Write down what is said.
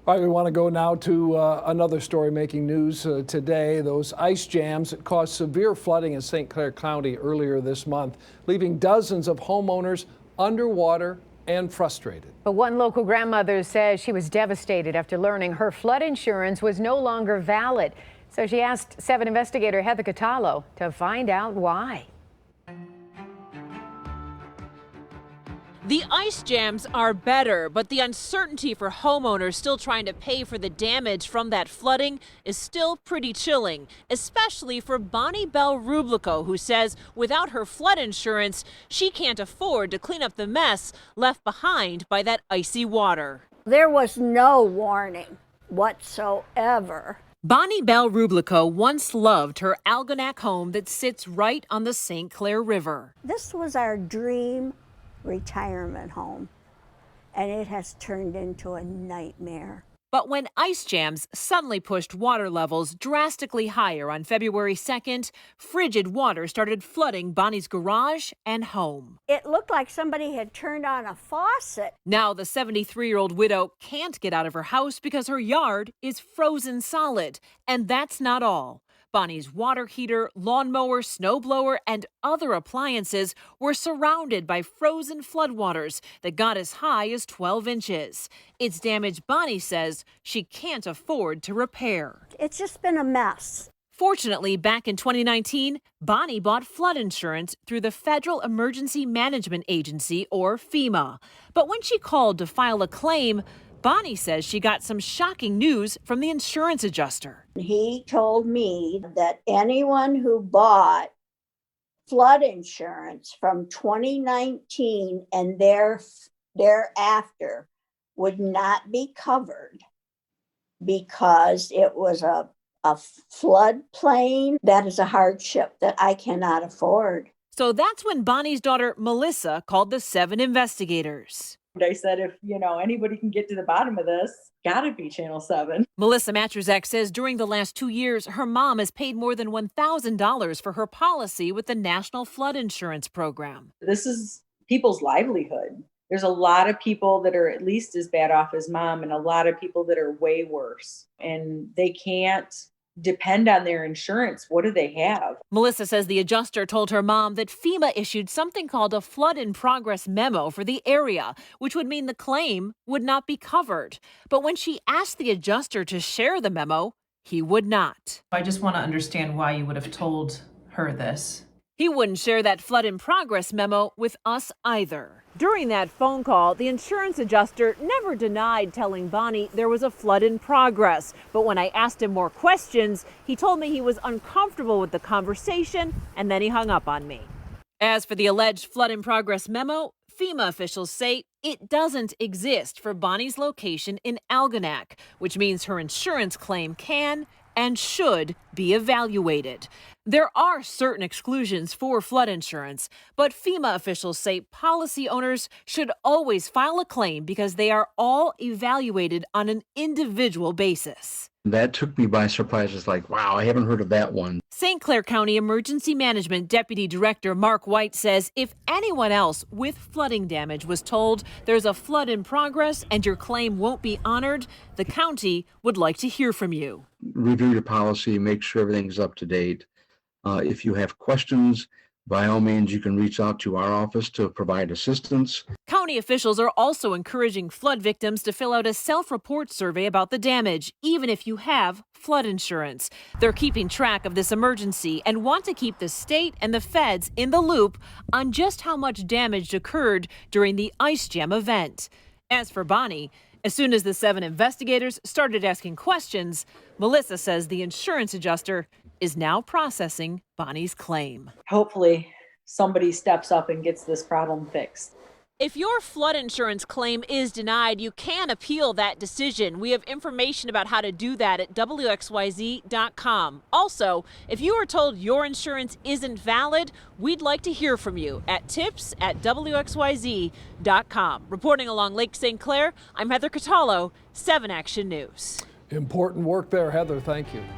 All right, we want to go now to another story making news today. Those ice jams that caused severe flooding in St. Clair County earlier this month, leaving dozens of homeowners underwater and frustrated. But one local grandmother says she was devastated after learning her flood insurance was no longer valid. So she asked 7 investigator Heather Catallo to find out why. The ice jams are better, but the uncertainty for homeowners still trying to pay for the damage from that flooding is still pretty chilling, especially for Bonnie Bell Rublico, who says without her flood insurance, she can't afford to clean up the mess left behind by that icy water. There was no warning whatsoever. Bonnie Bell Rublico once loved her Algonac home that sits right on the St. Clair River. This was our dream retirement home, and it has turned into a nightmare. But when ice jams suddenly pushed water levels drastically higher on February 2nd, frigid water started flooding Bonnie's garage and home. It looked like somebody had turned on a faucet. Now the 73-year-old widow can't get out of her house because her yard is frozen solid. And that's not all. Bonnie's water heater, lawnmower, snowblower, and other appliances were surrounded by frozen floodwaters that got as high as 12 inches. It's damage Bonnie says she can't afford to repair. It's just been a mess. Fortunately, back in 2019, Bonnie bought flood insurance through the Federal Emergency Management Agency, or FEMA. But when she called to file a claim, Bonnie says she got some shocking news from the insurance adjuster. He told me that anyone who bought flood insurance from 2019 and thereafter would not be covered because it was a floodplain. That is a hardship that I cannot afford. So that's when Bonnie's daughter, Melissa, called the 7 investigators. I said, if, anybody can get to the bottom of this, gotta be Channel 7. Melissa Matrazek says during the last 2 years, her mom has paid more than $1,000 for her policy with the National Flood Insurance Program. This is people's livelihood. There's a lot of people that are at least as bad off as mom and a lot of people that are way worse. And they can't depend on their insurance. What do they have? Melissa says the adjuster told her mom that FEMA issued something called a flood in progress memo for the area, which would mean the claim would not be covered. But when she asked the adjuster to share the memo, he would not. I just want to understand why you would have told her this. He wouldn't share that flood in progress memo with us either. During that phone call, the insurance adjuster never denied telling Bonnie there was a flood in progress. But when I asked him more questions, he told me he was uncomfortable with the conversation, and then he hung up on me. As for the alleged flood in progress memo, FEMA officials say it doesn't exist for Bonnie's location in Algonac, which means her insurance claim can and should be evaluated. There are certain exclusions for flood insurance, but FEMA officials say policy owners should always file a claim because they are all evaluated on an individual basis. That took me by surprise. It's like, wow, I haven't heard of that one. St. Clair County Emergency Management Deputy Director Mark White says if anyone else with flooding damage was told there's a flood in progress and your claim won't be honored, the county would like to hear from you. Review your policy, make sure everything's up to date. If you have questions, by all means, you can reach out to our office to provide assistance. County officials are also encouraging flood victims to fill out a self-report survey about the damage, even if you have flood insurance. They're keeping track of this emergency and want to keep the state and the feds in the loop on just how much damage occurred during the ice jam event. As for Bonnie, as soon as the 7 investigators started asking questions, Melissa says the insurance adjuster is now processing Bonnie's claim. Hopefully somebody steps up and gets this problem fixed. If your flood insurance claim is denied, you can appeal that decision. We have information about how to do that at WXYZ.com. Also, if you are told your insurance isn't valid, we'd like to hear from you at tips@WXYZ.com. Reporting along Lake St. Clair, I'm Heather Catallo, 7 Action News. Important work there, Heather. Thank you.